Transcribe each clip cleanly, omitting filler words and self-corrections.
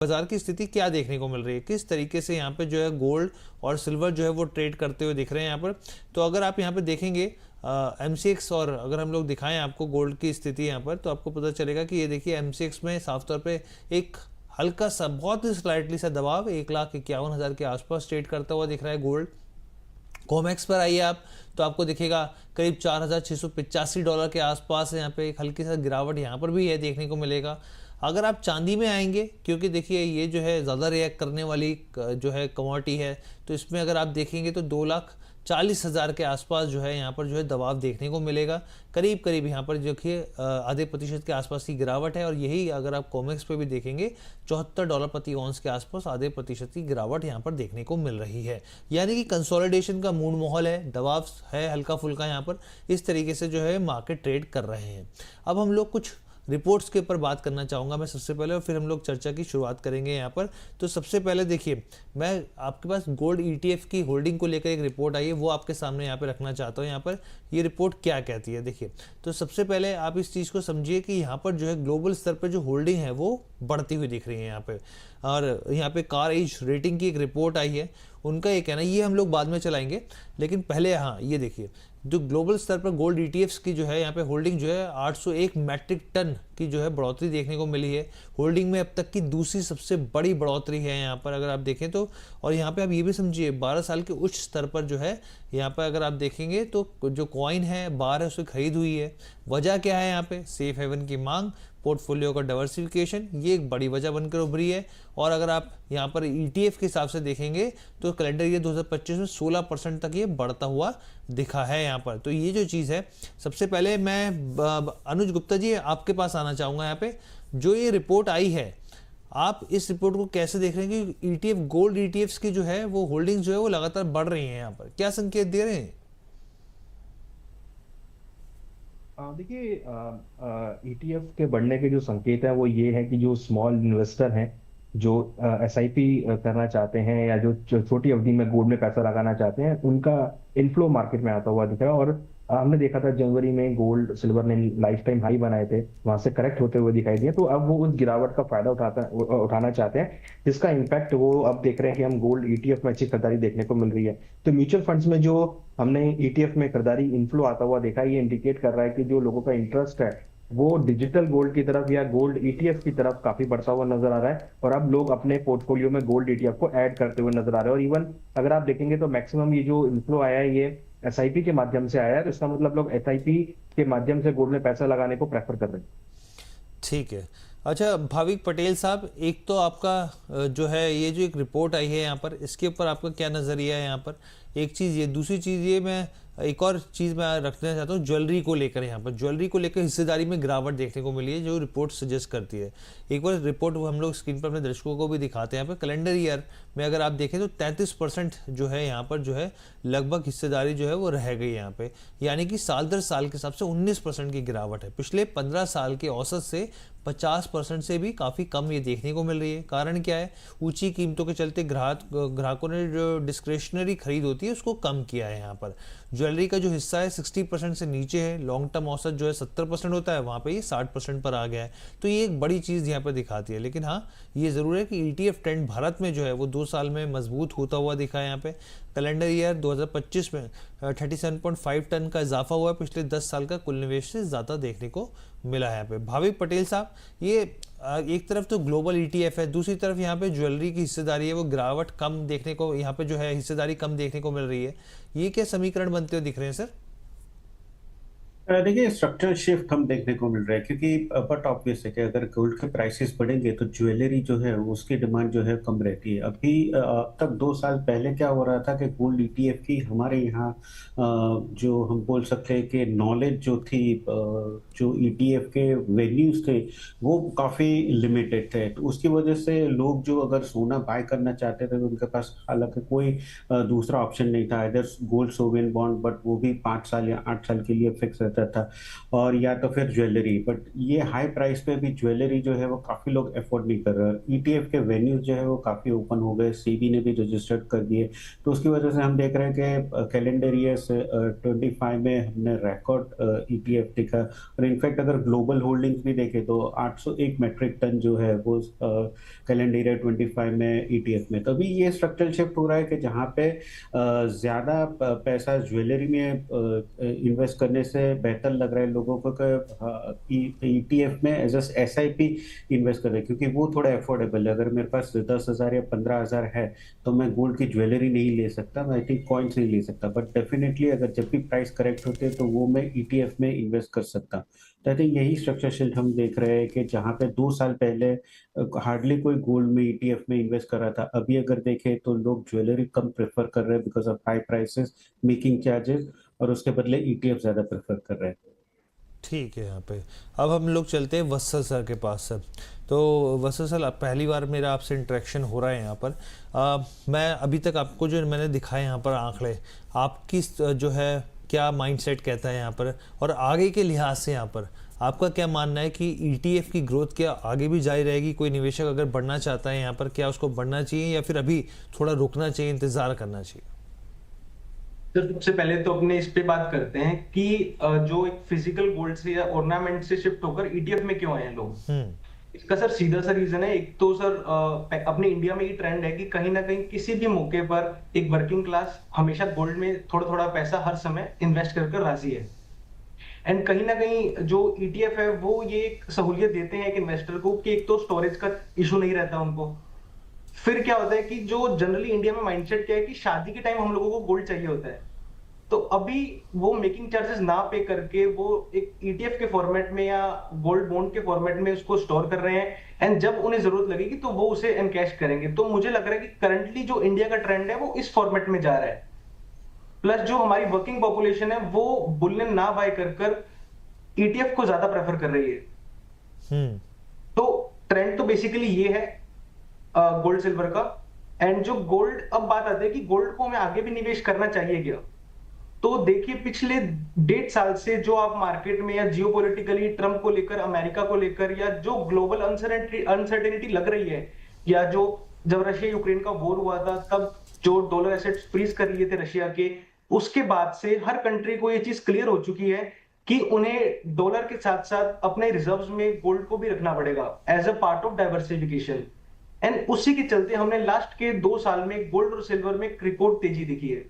बाजार की स्थिति क्या देखने को मिल रही है, किस तरीके से यहाँ पे जो है गोल्ड और सिल्वर जो है वो ट्रेड करते हुए दिख रहे हैं यहाँ पर। तो अगर आप यहाँ पे देखेंगे MCX, और अगर हम लोग दिखाएं आपको गोल्ड की स्थिति यहाँ पर, तो आपको पता चलेगा कि ये देखिए MCX में साफ तौर पे एक हल्का सा, बहुत ही स्लाइटली सा दबाव 1,51,000 के आसपास ट्रेड करता हुआ दिख रहा है गोल्ड। कॉमेक्स पर आइए आप, तो आपको दिखेगा करीब $4,685 के आसपास यहाँ पे एक हल्की सा गिरावट यहाँ पर भी है देखने को मिलेगा। अगर आप चांदी में आएंगे, क्योंकि देखिए ये जो है ज़्यादा रिएक्ट करने वाली जो है कमोडिटी है, तो इसमें अगर आप देखेंगे तो 2,40,000 के आसपास जो है यहाँ पर जो है दबाव देखने को मिलेगा। करीब करीब यहाँ पर देखिए आधे प्रतिशत के आसपास की गिरावट है, और यही अगर आप कॉमेक्स पे भी देखेंगे $74 प्रति ऑन्स के आसपास आधे प्रतिशत की गिरावट यहाँ पर देखने को मिल रही है। यानी कि कंसोलिडेशन का मूड माहौल है, दबाव है हल्का फुल्का यहाँ पर, इस तरीके से जो है मार्केट ट्रेड कर रहे हैं। अब हम लोग कुछ रिपोर्ट्स के ऊपर बात करना चाहूँगा मैं सबसे पहले, और फिर हम लोग चर्चा की शुरुआत करेंगे यहाँ पर। तो सबसे पहले देखिए, मैं आपके पास गोल्ड ETF की होल्डिंग को लेकर एक रिपोर्ट आई है, वो आपके सामने यहाँ पे रखना चाहता हूँ। यहाँ पर ये रिपोर्ट क्या कहती है देखिए। तो सबसे पहले आप इस चीज़ को समझिए कि यहाँ पर जो है ग्लोबल स्तर पर जो होल्डिंग है वो बढ़ती हुई दिख रही है यहाँ पे। और यहाँ पे कार एज रेटिंग की एक रिपोर्ट आई है, उनका ये कहना है, ये हम लोग बाद में चलाएंगे, लेकिन पहले हाँ ये देखिए, जो ग्लोबल स्तर पर गोल्ड ETFs की जो है यहाँ पे होल्डिंग जो है 801 मैट्रिक टन की जो है बढ़ोतरी देखने को मिली है। होल्डिंग में अब तक की दूसरी सबसे बड़ी बढ़ोतरी है यहाँ पर अगर आप देखें तो। और यहाँ पे आप ये भी समझिए 12 साल के उच्च स्तर पर जो है यहाँ पर अगर आप देखेंगे तो जो कॉइन है बार है उसकी खरीद हुई है। वजह क्या है यहाँ पे? सेफ हेवन की मांग, पोर्टफोलियो का डाइवर्सिफिकेशन, ये एक बड़ी वजह बनकर उभरी है। और अगर आप यहाँ पर ETF के हिसाब से देखेंगे तो कैलेंडर ईयर 2025 में 16% तक ये बढ़ता हुआ दिखा है यहाँ पर। तो ये जो चीज़ है, सबसे पहले मैं अनुज गुप्ता जी आपके पास आना चाहूँगा यहाँ पे। जो ये रिपोर्ट आई है, आप इस रिपोर्ट को कैसे देख रहे हैं कि ETF गोल्ड ETFs की जो है वो होल्डिंग जो है वो लगातार बढ़ रही है, यहाँ पर क्या संकेत दे रहे हैं? देखिए, ETF के बढ़ने के जो संकेत है वो ये है कि जो स्मॉल इन्वेस्टर हैं, जो SIP करना चाहते हैं या जो छोटी अवधि में गोल्ड में पैसा लगाना चाहते हैं, उनका इनफ्लो मार्केट में आता हुआ दिख रहा है। और हमने देखा था जनवरी में गोल्ड सिल्वर ने लाइफ टाइम हाई बनाए थे, वहां से करेक्ट होते हुए दिखाई दिए, तो अब वो उस गिरावट का फायदा उठाना चाहते हैं, जिसका इम्पैक्ट वो अब देख रहे हैं कि हम गोल्ड ETF में अच्छी खरीदारी देखने को मिल रही है। तो म्यूचुअल फंड्स में जो हमने ETF में खरीदारी इनफ्लो आता हुआ देखा, ये इंडिकेट कर रहा है कि जो लोगों का इंटरेस्ट है वो डिजिटल गोल्ड की तरफ या गोल्ड ETF की तरफ काफी बढ़ता हुआ नजर आ रहा है। और अब लोग अपने पोर्टफोलियो में गोल्ड ETF को ऐड करते हुए नजर आ रहे हैं। और इवन अगर आप देखेंगे तो मैक्सिमम ये जो इनफ्लो आया है ये SIP के माध्यम से आया है, तो इसका मतलब लोग SIP के माध्यम से गोल्ड में पैसा लगाने को प्रेफर कर रहे हैं। ठीक है। अच्छा भाविक पटेल साहब, एक तो आपका जो है ये जो एक रिपोर्ट आई है यहाँ पर, इसके ऊपर आपका क्या नज़रिया है यहाँ पर? एक चीज़ ये, दूसरी चीज़ ये, मैं एक और चीज़ मैं रखना चाहता हूँ ज्वेलरी को लेकर। यहाँ पर ज्वेलरी को लेकर हिस्सेदारी में गिरावट देखने को मिली है, जो रिपोर्ट सजेस्ट करती है। एक बार रिपोर्ट हम लोग स्क्रीन पर अपने दर्शकों को भी दिखाते हैं। यहाँ पर कैलेंडर ईयर में अगर आप देखें तो 33% जो है यहाँ पर जो है लगभग हिस्सेदारी जो है वो रह गई यहाँ पे। यानी कि साल दर साल के हिसाब से 19% की गिरावट है। पिछले 15 साल के औसत से 50% से भी काफ़ी कम ये देखने को मिल रही है। कारण क्या है? ऊंची कीमतों के चलते ग्राहकों ने जो डिस्क्रेशनरी खरीद होती है उसको कम किया है। यहाँ पर ज्वेलरी का जो हिस्सा है 60% से नीचे है। लॉन्ग टर्म औसत जो है 70% होता है, वहाँ पे ये 60% पर आ गया है। तो ये एक बड़ी चीज़ यहाँ पर दिखाती है। लेकिन हाँ, ये ज़रूर है कि ETF ट्रेंड भारत में जो है वो 2 साल में मजबूत होता हुआ दिखा है। यहाँ पे कैलेंडर ईयर 2025 में 37.5 टन का इजाफा हुआ है, पिछले 10 साल का कुल निवेश से ज़्यादा देखने को मिला है यहाँ पे। भाविक पटेल साहब, ये एक तरफ तो ग्लोबल ETF है, दूसरी तरफ यहाँ पे ज्वेलरी की हिस्सेदारी है वो गिरावट कम देखने को, यहाँ पे जो है हिस्सेदारी कम देखने को मिल रही है। ये क्या समीकरण बनते हुए दिख रहे हैं सर? देखिए, स्ट्रक्चरल शिफ्ट हम देखने को मिल रहा है, क्योंकि बट ऑब्वियस है कि अगर गोल्ड के प्राइसेस बढ़ेंगे तो ज्वेलरी जो है उसकी डिमांड जो है कम रहती है। अभी अब तक 2 साल पहले क्या हो रहा था कि गोल्ड ETF की हमारे यहाँ जो हम बोल सकते हैं कि नॉलेज जो थी, जो ETF के वेन्यूज थे वो काफ़ी लिमिटेड थे। तो उसकी वजह से लोग जो अगर सोना बाय करना चाहते थे तो उनके पास हालांकि कोई दूसरा ऑप्शन नहीं था, इधर गोल्ड सोवरेन बॉन्ड, बट वो भी 5 साल या 8 साल के लिए फिक्स रहता सकता था, और या तो फिर ज्वेलरी। बट ये हाई प्राइस पे भी ज्वेलरी जो है वो काफ़ी लोग अफोर्ड नहीं कर रहे। ईटीएफ के वेन्यूज जो है वो काफ़ी ओपन हो गए, सेबी ने भी रजिस्टर्ड कर दिए, तो उसकी वजह से हम देख रहे हैं कि कैलेंडर ईयर से 25 में हमने रिकॉर्ड ईटीएफ देखा। और इनफैक्ट अगर ग्लोबल होल्डिंग्स भी देखें तो 801 मेट्रिक टन जो है वो कैलेंडर ईयर 25 में ईटीएफ में। तो अभी ये स्ट्रक्चरल शिफ्ट हो रहा है कि जहाँ पे ज़्यादा पैसा ज्वेलरी में इन्वेस्ट करने से बेहतर लग रहा है लोगों को कि ईटीएफ में एज एसआईपी इन्वेस्ट कर रहे हैं, क्योंकि वो थोड़ा अफोर्डेबल है। अगर मेरे पास 10,000 या 15,000 है तो मैं गोल्ड की ज्वेलरी नहीं ले सकता, मैं आई थिंक कॉइन्स नहीं ले सकता, बट डेफिनेटली अगर जब भी प्राइस करेक्ट होते हैं तो वो मैं ईटीएफ में इन्वेस्ट कर सकता हूँ। तो आई थिंक यही स्ट्रक्चर शिफ्ट हम देख रहे हैं कि जहाँ पे 2 साल पहले हार्डली कोई गोल्ड में ईटीएफ में इन्वेस्ट कर रहा था, अभी अगर देखें तो लोग ज्वेलरी कम प्रेफर कर रहे हैं because of high prices, making charges, और उसके बदले ईटीएफ ज्यादा प्रेफर कर रहे हैं। ठीक है। यहाँ पे अब हम लोग चलते हैं वत्सल सर के पास सर। तो वत्सल सर, पहली बार मेरा आपसे इंटरेक्शन हो रहा है यहाँ पर। मैं अभी तक आपको जो मैंने दिखाए यहाँ पर आंकड़े, आपकी जो है क्या माइंडसेट कहता है यहाँ पर, और आगे के लिहाज से यहाँ पर आपका क्या मानना है कि ईटीएफ की ग्रोथ क्या आगे भी जारी रहेगी? कोई निवेशक अगर बढ़ना चाहता है यहाँ पर, क्या उसको बढ़ना चाहिए या फिर अभी थोड़ा रुकना चाहिए, इंतजार करना चाहिए? तो सबसे पहले तो अपने इस पे बात करते हैं कि जो एक फिजिकल गोल्ड से या ऑर्नामेंट से शिफ्ट होकर ईटीएफ में क्यों आए हैं लोग। इसका सर सीधा सा रीजन है। एक तो सर अपने इंडिया में ये ट्रेंड है कि कहीं ना कहीं किसी भी मौके पर एक वर्किंग क्लास हमेशा गोल्ड में थोड़ा थोड़ा पैसा हर समय इन्वेस्ट कर राजी है। एंड कहीं ना कहीं जो ईटीएफ है वो ये एक सहूलियत देते हैं एक इन्वेस्टर को कि एक तो स्टोरेज का इशू नहीं रहता उनको। फिर क्या होता है कि जो जनरली इंडिया में माइंडसेट क्या है कि शादी के टाइम हम लोगों को गोल्ड चाहिए होता है, तो अभी वो मेकिंग चार्जेस ना पे करके वो एक ईटीएफ के फॉर्मेट में या गोल्ड बॉन्ड के फॉर्मेट में उसको स्टोर कर रहे हैं, एंड जब उन्हें जरूरत लगेगी तो वो उसे एनकैश करेंगे। तो मुझे लग रहा है कि करंटली जो इंडिया का ट्रेंड है वो इस फॉर्मेट में जा रहा है। प्लस जो हमारी वर्किंग पॉपुलेशन है वो बुलियन ना बाय कर ईटीएफ को ज्यादा प्रेफर कर रही है। तो ट्रेंड तो बेसिकली ये है गोल्ड सिल्वर का। एंड जो गोल्ड, अब बात आती है कि गोल्ड को हमें आगे भी निवेश करना चाहिए क्या। तो देखिए पिछले 1.5 साल से जो आप मार्केट में या जियोपॉलिटिकली ट्रम्प को लेकर, अमेरिका को लेकर, या जो ग्लोबल अनसर्टेनिटी लग रही है, या जो जब रशिया यूक्रेन का वॉर हुआ था तब जो डॉलर एसेट्स फ्रीज कर लिए थे रशिया के, उसके बाद से हर कंट्री को ये चीज क्लियर हो चुकी है कि उन्हें डॉलर के साथ साथ अपने रिजर्व्स में गोल्ड को भी रखना पड़ेगा as a part of diversification. And उसी के चलते हमने लास्ट के 2 साल में गोल्ड और सिल्वर में एक रिकॉर्ड तेजी दिखी है।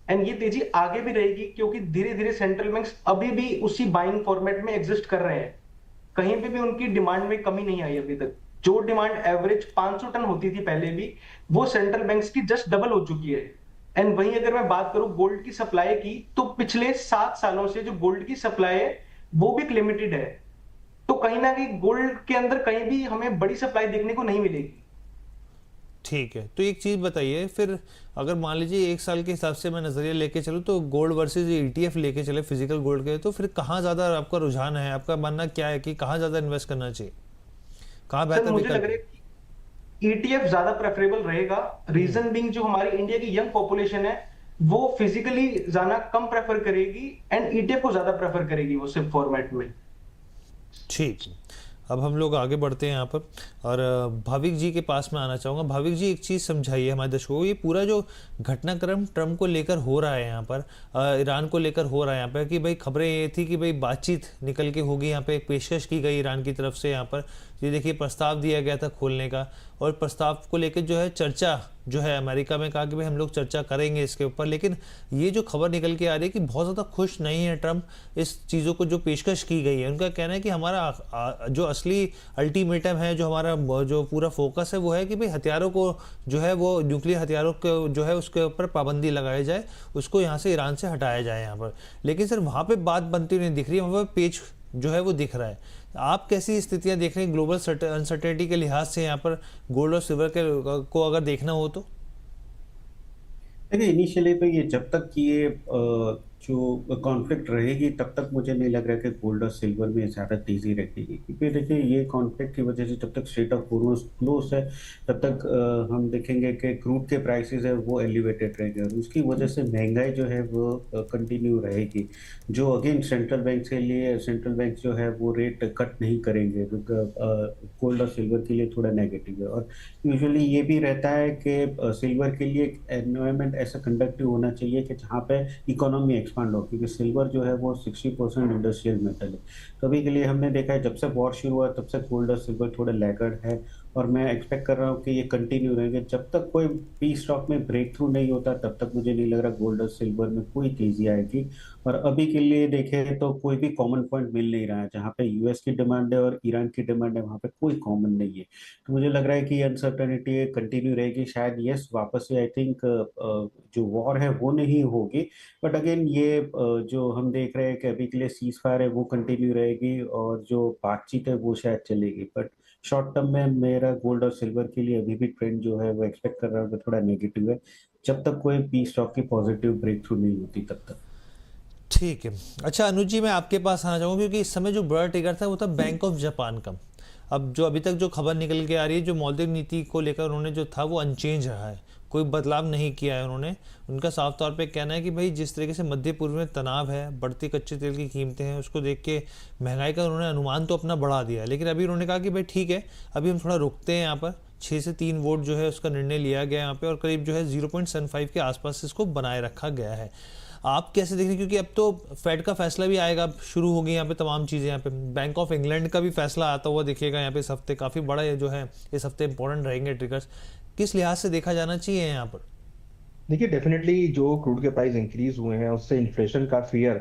एंड ये तेजी आगे भी रहेगी क्योंकि धीरे धीरे सेंट्रल बैंक्स अभी भी उसी बाइंग फॉर्मेट में एग्जिस्ट कर रहे हैं। कहीं पे भी उनकी डिमांड में कमी नहीं आई अभी तक। जो डिमांड एवरेज 500 टन होती थी पहले भी, वो सेंट्रल बैंक्स की जस्ट डबल हो चुकी है। एंड वहीं अगर मैं बात करूं गोल्ड की सप्लाई की, तो पिछले 7 सालों से जो गोल्ड की सप्लाई है वो भी लिमिटेड है। तो कहीं ना कहीं गोल्ड के अंदर कहीं भी हमें बड़ी सप्लाई देखने को नहीं मिलेगी। ठीक है। तो एक चीज़ बताइए फिर, अगर मान लीजिए 1 साल के हिसाब से मैं नज़रिया लेके चलूँ तो गोल्ड वर्सेस ईटीएफ लेके चले फिजिकल गोल्ड के, तो फिर कहाँ ज़्यादा आपका रुझान है? आपका मानना क्या है कि कहाँ ज़्यादा इन्वेस्ट करना चाहिए, कहाँ बेहतर मुझे लग विकल्प? रहा है कि ईटीएफ ज्यादा प्रेफरेबल रहेगा। रीजन बीइंग जो हमारी इंडिया की यंग पॉपुलेशन है वो फिजिकली जाना कम प्रेफर करेगी एंड ईटीएफ को ज्यादा प्रेफर करेगी वो सिर्फ फॉर्मेट में। ठीक। अब हम लोग आगे बढ़ते हैं यहाँ पर, और भाविक जी के पास में आना चाहूँगा। भाविक जी, एक चीज़ समझाइए हमारे दर्शकों को, ये पूरा जो घटनाक्रम ट्रम्प को लेकर हो रहा है यहाँ पर, ईरान को लेकर हो रहा है यहाँ पर, कि भाई खबरें ये थी कि भाई बातचीत निकल के होगी, यहाँ पे एक पेशकश की गई ईरान की तरफ से, यहाँ पर ये देखिए प्रस्ताव दिया गया था खोलने का, और प्रस्ताव को लेकर जो है चर्चा जो है अमेरिका में कहा कि भाई हम लोग चर्चा करेंगे इसके ऊपर। लेकिन ये जो खबर निकल के आ रही है कि बहुत ज़्यादा खुश नहीं है ट्रम्प इस चीज़ों को जो पेशकश की गई है। उनका कहना है कि हमारा जो असली अल्टीमेटम है, जो हमारा जो पूरा फोकस है वो है कि भाई हथियारों को जो है वो न्यूक्लियर हथियारों को जो है उसके ऊपर पाबंदी लगाई जाए, उसको यहाँ से ईरान से हटाया जाए यहाँ पर। लेकिन सर वहाँ पर बात बनती हुई नहीं दिख रही है, वहाँ पर पेच जो है वो दिख रहा है। आप कैसी स्थितियां देख रहे हैं ग्लोबल अनसर्टेनिटी के लिहाज से यहाँ पर गोल्ड और सिल्वर के को अगर देखना हो तो? देखिए इनिशियली पे ये जब तक ये जो कॉन्फ्लिक्ट रहेगी तब तक मुझे नहीं लग रहा कि गोल्ड और सिल्वर में ज़्यादा तेज़ी रहेगी, क्योंकि देखिए ये कॉन्फ्लिक्ट की वजह से जब तक स्ट्रेट ऑफ हॉर्मुज़ क्लोज है तब तक हम देखेंगे कि क्रूड के प्राइसेस है वो एलिवेटेड रहेंगे और उसकी वजह से महंगाई जो है वो कंटिन्यू रहेगी, जो अगेन सेंट्रल बैंक के लिए सेंट्रल बैंक जो है वो रेट कट नहीं करेंगे। गोल्ड और सिल्वर के लिए थोड़ा नेगेटिव है और यूजुअली ये भी रहता है कि सिल्वर के लिए एक एनवायरनमेंट ऐसा कंडक्टिव होना चाहिए कि जहाँ पे इकोनॉमी एक्सपांड हो, क्योंकि सिल्वर जो है वो 60% इंडस्ट्रियल मेटल है। तो अभी के लिए हमने देखा है जब से वॉर शुरू हुआ तब से गोल्ड और सिल्वर थोड़े लैगर्ड है और मैं एक्सपेक्ट कर रहा हूँ कि ये कंटिन्यू रहेंगे जब तक कोई पीस स्टॉक में ब्रेक थ्रू नहीं होता, तब तक मुझे नहीं लग रहा गोल्ड और सिल्वर में कोई तेजी आएगी। और अभी के लिए देखें तो कोई भी कॉमन पॉइंट मिल नहीं रहा है, जहाँ पे यूएस की डिमांड है और ईरान की डिमांड है वहाँ पे कोई कॉमन नहीं है। तो मुझे लग रहा है कि ये अनसर्टेनिटी कंटिन्यू रहेगी, शायद यस वापस से आई थिंक जो वॉर है वो नहीं होगी, बट अगेन ये जो हम देख रहे हैं कि अभी के लिए सीज फायर है वो कंटिन्यू रहेगी और जो बातचीत है वो शायद चलेगी। बट शॉर्ट टर्म में मेरा गोल्ड और सिल्वर के लिए अभी भी ट्रेंड जो है वो एक्सपेक्ट कर रहा हूँ कि थोड़ा नेगेटिव है, जब तक कोई पी स्टॉक की पॉजिटिव ब्रेक थ्रू नहीं होती तब तक। ठीक है। अच्छा अनुज जी, मैं आपके पास आना चाहूँगा क्योंकि इस समय जो बड़ा ट्रिगर था वो था बैंक ऑफ जापान का। अब जो अभी तक जो खबर निकल के आ रही है, जो मौद्रिक नीति को लेकर उन्होंने जो था वो अनचेंज रहा है, कोई बदलाव नहीं किया है उन्होंने। उनका साफ तौर पे कहना है कि भाई जिस तरीके से मध्य पूर्व में तनाव है, बढ़ती कच्चे तेल की कीमतें हैं, उसको देख के महंगाई का उन्होंने अनुमान तो अपना बढ़ा दिया है, लेकिन अभी उन्होंने कहा कि भाई ठीक है अभी हम थोड़ा रुकते हैं, यहाँ पर 6 से 3 वोट जो है उसका निर्णय लिया गया यहाँ पे और करीब जो है 0.75 के आसपास इसको बनाए रखा गया है। आप कैसे देख रहे हैं, क्योंकि अब तो फेड का फैसला भी आएगा, शुरू होगी यहाँ पे तमाम चीज़ें, यहाँ पे बैंक ऑफ इंग्लैंड का भी फैसला आता हुआ दिखेगा यहाँ पे इस हफ्ते, काफ़ी बड़ा ये जो है इस हफ्ते इंपॉर्टेंट रहेंगे ट्रिगर्स। किस लिहाज से देखा जाना चाहिए यहाँ पर? देखिए डेफिनेटली जो क्रूड के प्राइस इंक्रीज हुए हैं उससे इन्फ्लेशन का फियर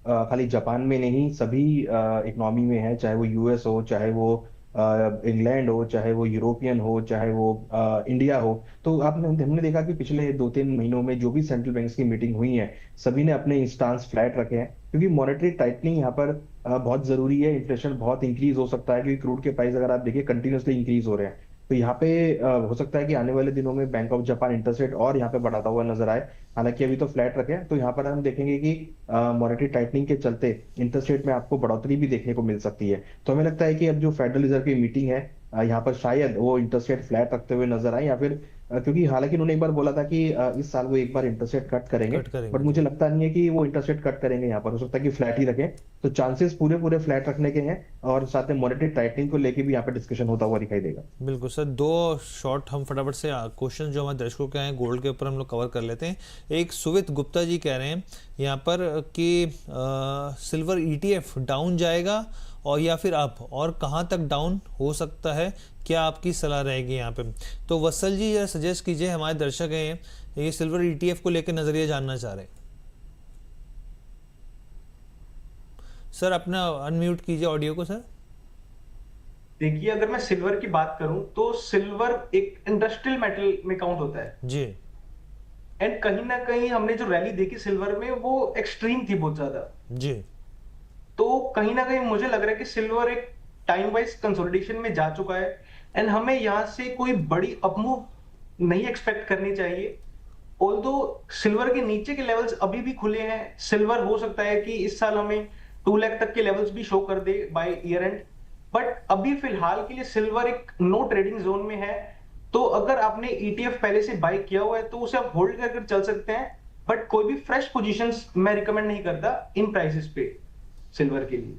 खाली जापान में नहीं सभी इकोनॉमी में है, चाहे वो यूएस हो, चाहे वो इंग्लैंड हो, चाहे वो यूरोपियन हो, चाहे वो इंडिया हो। तो आपने हमने देखा कि पिछले 2-3 महीनों में जो भी सेंट्रल बैंक्स की मीटिंग हुई है सभी ने अपने स्टांस फ्लैट रखे हैं, क्योंकि मॉनेटरी टाइटनिंग यहाँ पर बहुत जरूरी है। इन्फ्लेशन बहुत इंक्रीज हो सकता है क्योंकि क्रूड के प्राइस अगर आप देखिए कंटिन्यूसली इंक्रीज हो रहे हैं, तो यहाँ पे हो सकता है कि आने वाले दिनों में bank of Japan interest rate और यहाँ पे बढ़ाता हुआ नजर आए। हालांकि अभी तो फ्लैट रखे हैं, तो यहाँ पर हम देखेंगे कि मॉनेटरी टाइटनिंग के चलते इंटरेस्ट रेट में आपको बढ़ोतरी भी देखने को मिल सकती है। तो हमें लगता है कि अब जो फेडरल रिजर्व की मीटिंग है यहाँ पर शायद वो इंटरेस्ट रेट फ्लैट रखते हुए नजर आए, या फिर क्योंकि हालांकि उन्होंने एक बार बोला था कि इस साल वो एक बार इंटरेस्ट रेट कट करेंगे, कट करेंगे बट मुझे जी। लगता नहीं है कि वो इंटरेस्ट रेट कट करेंगे। यहाँ पर हो सकता है कि फ्लैट ही रखें, तो चांसेस पूरे पूरे फ्लैट रखने के हैं और साथ में मॉनेटरी टाइटनिंग को लेके भी यहाँ पे डिस्कशन होता हुआ दिखाई देगा। बिल्कुल सर, 2 शॉर्ट हम फटाफट से क्वेश्चन जो हमारे दर्शकों के हैं गोल्ड के ऊपर हम लोग कवर कर लेते हैं। एक सुवित गुप्ता जी कह रहे हैं यहाँ पर कि सिल्वर ईटीएफ डाउन जाएगा और या फिर अप, और कहाँ तक डाउन हो सकता है, क्या आपकी सलाह रहेगी यहाँ पे? तो वत्सल जी जरा सजेस्ट कीजिए, हमारे दर्शक हैं ये सिल्वर ईटीएफ को लेकर नजरिया जानना चाह रहे हैं। सर अपना अनम्यूट कीजिए ऑडियो को सर। देखिए अगर मैं सिल्वर की बात करूं तो सिल्वर एक इंडस्ट्रियल मेटल में काउंट होता है जी। एंड कहीं ना कहीं हमने जो रैली देखी सिल्वर में वो एक्सट्रीम थी बहुत ज्यादा। जी। तो कहीं ना कहीं मुझे लग रहा है कि सिल्वर एक टाइम वाइज कंसोलिडेशन में जा चुका है एंड हमें यहां से कोई बड़ी अपमूव नहीं एक्सपेक्ट करनी चाहिए। ऑल्दो सिल्वर के नीचे के लेवल्स अभी भी खुले हैं, सिल्वर हो सकता है कि इस साल हमें 2 लाख तक के लेवल्स भी शो कर दे बाय ईयर एंड, बट अभी फिलहाल के लिए सिल्वर एक नो ट्रेडिंग जोन में है। तो अगर आपने ईटीएफ पहले से बाय किया हुआ है तो उसे आप होल्ड करके चल सकते हैं, बट कोई भी फ्रेश पोजीशंस मैं रिकमेंड नहीं करता इन प्राइसेस पे सिल्वर के लिए।